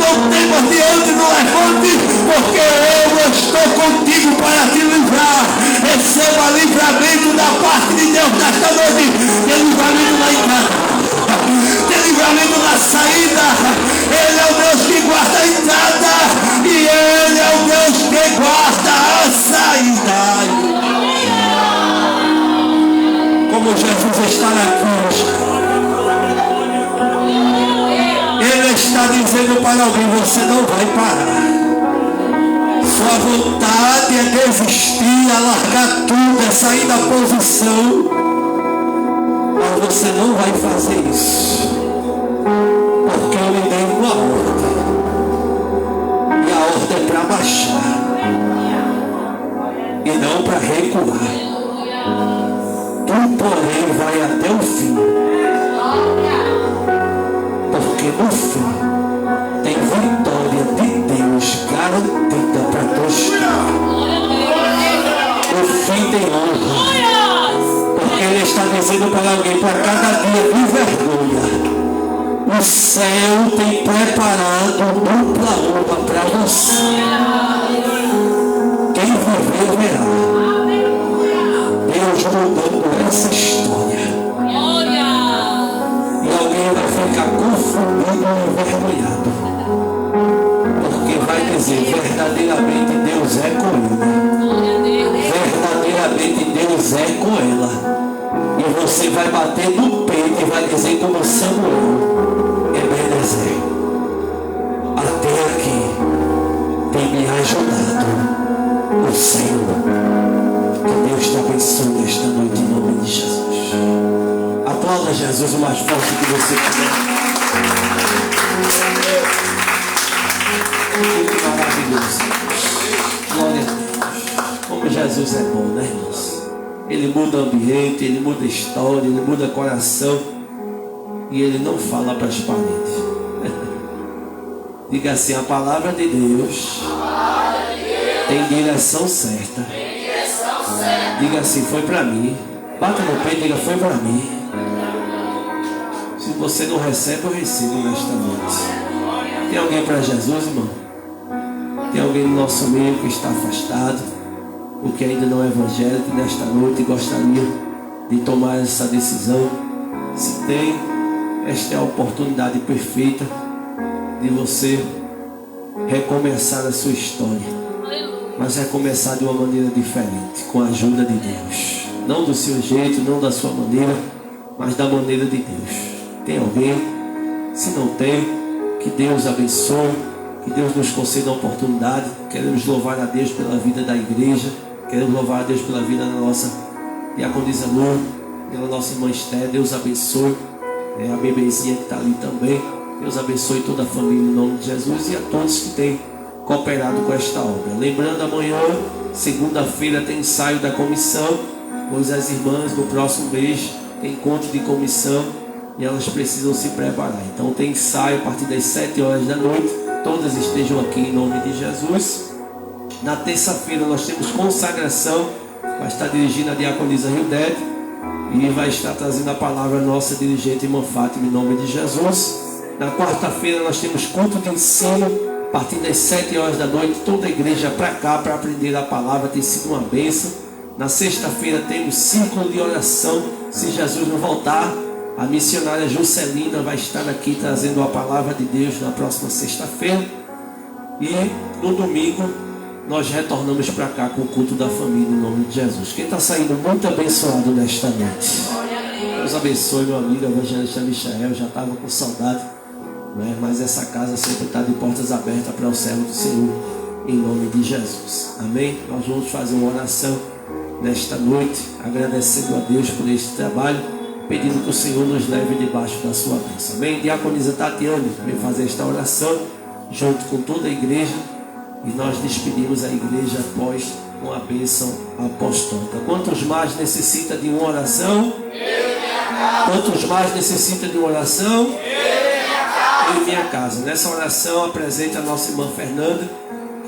não temas diante do levante, porque eu estou contigo para te livrar. Receba livramento da parte de Deus nesta noite, tem livramento na entrada, tem livramento na saída. Ele é o Deus que guarda a entrada e Ele é o Deus que guarda a saída. Como Jesus está aqui, Ele está dizendo para alguém, você não vai parar. Sua vontade é desistir, é largar tudo, é sair da posição. Mas você não vai fazer isso, porque Ele deu uma ordem, e a ordem é para baixar e não para recuar. Tu, porém, vai até o fim, porque no fim tem vitória de Deus garantida para tua história. O fim tem honra, porque Ele está dizendo para alguém, para cada dia de vergonha, o céu tem preparado dupla honra para você. Quem viver verá Deus mudando essa história. E alguém vai ficar confundido e envergonhado, porque vai dizer, verdadeiramente Deus é com ele, verdadeiramente Deus é com ela. E você vai bater no peito e vai dizer como Samuel, Ebenezer, até aqui tem me ajudado o Senhor. Que Deus te abençoe nesta noite em nome de Jesus. Aplauda Jesus o mais forte que você puder. Que maravilhoso. Glória a Deus. Como Jesus é bom, né, irmãos? Ele muda o ambiente, Ele muda a história, Ele muda o coração. E Ele não fala para as paredes. Diga assim, a palavra de Deus tem direção certa Diga assim, foi para mim. Bata no peito e diga, foi para mim. Se você não recebe, eu recebo nesta noite. Tem alguém para Jesus, irmão? Tem alguém no nosso meio que está afastado, ou que ainda não é evangélico, nesta noite gostaria de tomar essa decisão? Se tem, esta é a oportunidade perfeita de você recomeçar a sua história, mas recomeçar de uma maneira diferente, com a ajuda de Deus. Não do seu jeito, não da sua maneira, mas da maneira de Deus. Tem alguém? Se não tem, que Deus abençoe, que Deus nos conceda a oportunidade. Queremos louvar a Deus pela vida da igreja, queremos louvar a Deus pela vida da nossa diaconisa Lu, pela nossa irmã Esther. Deus abençoe a bebezinha que está ali também. Deus abençoe toda a família em nome de Jesus e a todos que têm cooperado com esta obra. Lembrando, amanhã, segunda-feira, tem ensaio da comissão, pois as irmãs no próximo mês tem encontro de comissão e elas precisam se preparar. Então tem ensaio a partir das 7 horas da noite. Todas estejam aqui em nome de Jesus. Na terça-feira nós temos consagração, vai estar dirigindo a diaconisa Hildete e vai estar trazendo a palavra a nossa dirigente irmã Fátima em nome de Jesus. Na quarta-feira nós temos culto de ensino a partir das 7 horas da noite, toda a igreja para cá para aprender a palavra, tem sido uma bênção. Na sexta-feira temos círculo de oração, se Jesus não voltar. A missionária Juscelina vai estar aqui trazendo a palavra de Deus na próxima sexta-feira. E no domingo nós retornamos para cá com o culto da família em nome de Jesus. Quem está saindo muito abençoado nesta noite? Deus abençoe meu amigo evangelista Michael, já estava com saudade, né? Mas essa casa sempre está de portas abertas para o servo do Senhor em nome de Jesus. Amém? Nós vamos fazer uma oração nesta noite, agradecendo a Deus por este trabalho, pedindo que o Senhor nos leve debaixo da sua bênção. Amém? Diaconisa Tatiane vem fazer esta oração junto com toda a igreja e nós despedimos a igreja após uma bênção apostólica. Quantos mais necessitam de uma oração? Quantos mais necessitam de uma oração? Eu e minha casa. Nessa oração apresente a nossa irmã Fernanda,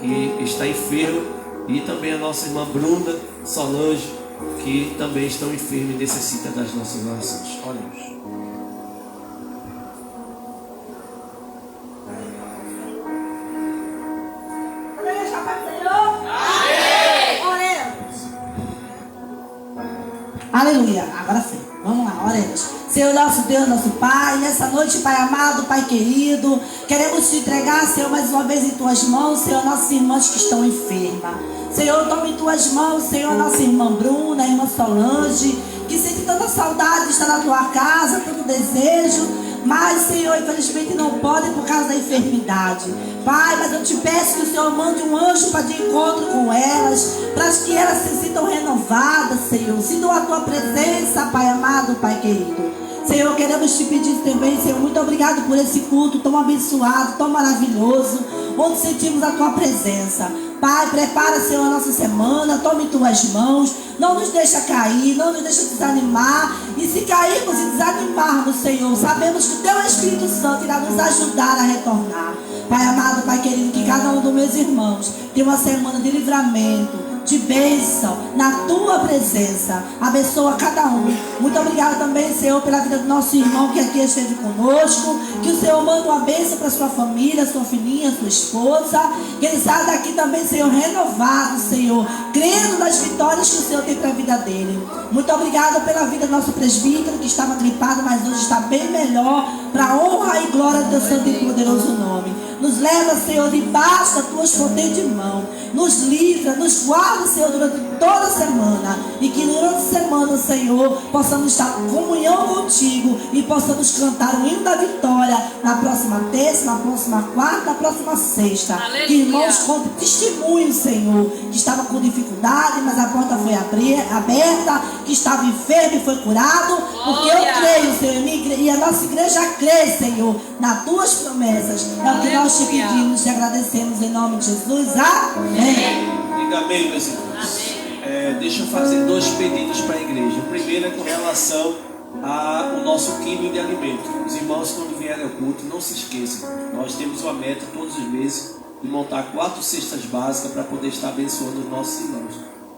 que está enferma, e também a nossa irmã Bruna, Solange, que também estão enfermos e necessitam das nossas orações. Oremos. Aleluia, agora sim, vamos lá, oremos. Senhor nosso Deus, nosso Pai, nessa noite, Pai amado, Pai querido, queremos te entregar, Senhor, mais uma vez em tuas mãos, Senhor, nossas irmãs que estão enfermas. Senhor, toma em tuas mãos, Senhor, nossa irmã Bruna, irmã Solange, que sente tanta saudade de estar na tua casa, tanto desejo, mas, Senhor, infelizmente não pode por causa da enfermidade. Pai, mas eu te peço que o Senhor mande um anjo para de encontro com elas, para que elas se sintam renovadas, Senhor. Sintam a tua presença, Pai amado, Pai querido. Senhor, queremos te pedir também, Senhor, muito obrigado por esse culto tão abençoado, tão maravilhoso, onde sentimos a tua presença. Pai, prepara, Senhor, a nossa semana, tome em tuas mãos, não nos deixa cair, não nos deixa desanimar, e se cairmos e desanimarmos, Senhor, sabemos que o teu Espírito Santo irá nos ajudar a retornar. Pai amado, Pai querido, que cada um dos meus irmãos tenha uma semana de livramento, de bênção, na tua presença. Abençoa cada um. Muito obrigado também, Senhor, pela vida do nosso irmão que aqui esteve conosco. Que o Senhor manda uma bênção para sua família, sua filhinha, sua esposa. Que ele saia daqui também, Senhor, renovado, Senhor, crendo nas vitórias que o Senhor tem para a vida dele. Muito obrigado pela vida do nosso presbítero, que estava gripado, mas hoje está bem melhor, para a honra e glória do teu santo e poderoso nome. Nos leva, Senhor, debaixo das tuas potentes mãos. Nos livra, nos guarda, Senhor, durante toda a semana. E que durante a semana, Senhor, possamos estar em comunhão contigo e possamos cantar o hino da vitória na próxima terça, na próxima quarta, na próxima sexta. Aleluia. Que irmãos contem testemunho, Senhor, que estava com dificuldade, mas a porta foi aberta, que estava enfermo e foi curado. Porque eu creio, Senhor, e a nossa igreja crê, Senhor, nas tuas promessas. É o que nós te pedimos e agradecemos em nome de Jesus. Amém. Diga amém, meus irmãos. Deixa eu fazer 2 pedidos para a igreja. O primeiro é com relação ao nosso quilo de alimento. Os irmãos, quando vierem ao culto, não se esqueçam. Nós temos uma meta todos os meses de montar 4 cestas básicas para poder estar abençoando os nossos irmãos.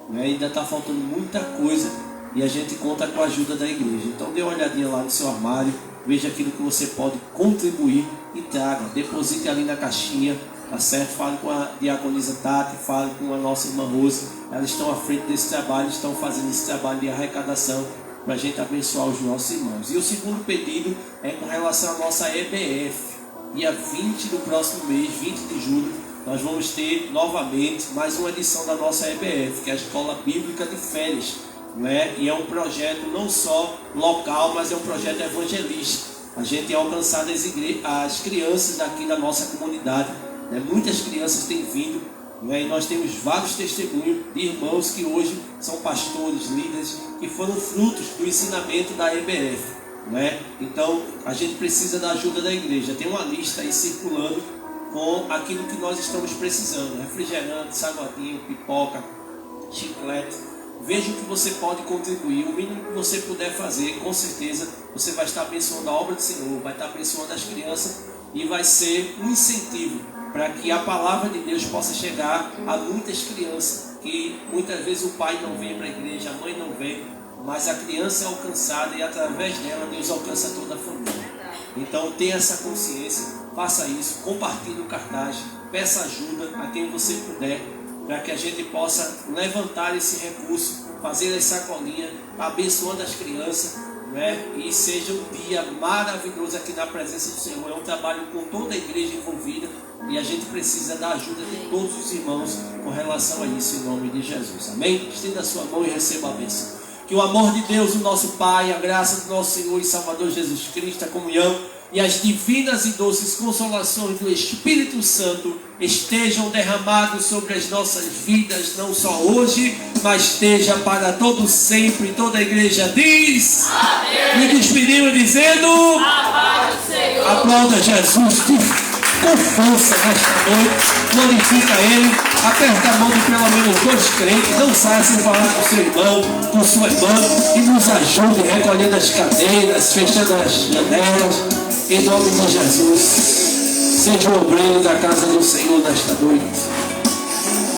né? Ainda está faltando muita coisa e a gente conta com a ajuda da igreja. Então dê uma olhadinha lá no seu armário, veja aquilo que você pode contribuir e traga, deposite ali na caixinha, tá certo? Fale com a diaconisa Tati, fale com a nossa irmã Rosa, elas estão à frente desse trabalho, estão fazendo esse trabalho de arrecadação para a gente abençoar os nossos irmãos. E o segundo pedido é com relação à nossa EBF. Dia 20 do próximo mês, 20 de julho, nós vamos ter novamente mais uma edição da nossa EBF, que é a Escola Bíblica de Férias, não é? E é um projeto não só local, mas é um projeto evangelístico. A gente tem alcançado as crianças daqui da nossa comunidade, né? Muitas crianças têm vindo, não é? E nós temos vários testemunhos de irmãos que hoje são pastores, líderes, que foram frutos do ensinamento da EBF. Não é? Então a gente precisa da ajuda da igreja. Tem uma lista aí circulando com aquilo que nós estamos precisando: refrigerante, salgadinho, pipoca, chiclete. Veja o que você pode contribuir. O mínimo que você puder fazer, com certeza você vai estar abençoando a obra do Senhor, vai estar abençoando as crianças e vai ser um incentivo para que a palavra de Deus possa chegar a muitas crianças que muitas vezes o pai não vem para a igreja, a mãe não vem, mas a criança é alcançada e através dela Deus alcança toda a família. Então tenha essa consciência, faça isso, compartilhe o cartaz, peça ajuda a quem você puder, para que a gente possa levantar esse recurso, fazer as sacolinhas, abençoando as crianças, né? E seja um dia maravilhoso aqui na presença do Senhor. É um trabalho com toda a igreja envolvida e a gente precisa da ajuda de todos os irmãos com relação a isso, em nome de Jesus. Amém? Estenda a sua mão e receba a bênção. Que o amor de Deus, o nosso Pai, a graça do nosso Senhor e Salvador Jesus Cristo, a comunhão e as divinas e doces consolações do Espírito Santo estejam derramados sobre as nossas vidas, não só hoje, mas esteja para todo sempre. Toda a igreja diz: amém. Me despedindo dizendo: aplauda Jesus com força nesta noite, glorifica Ele, aperta a mão de pelo menos 2 crentes, não saia sem falar com seu irmão, com sua irmã, e nos ajude recolhendo as cadeiras, fechando as janelas, em nome de Jesus. Seja o obreiro da casa do Senhor nesta noite.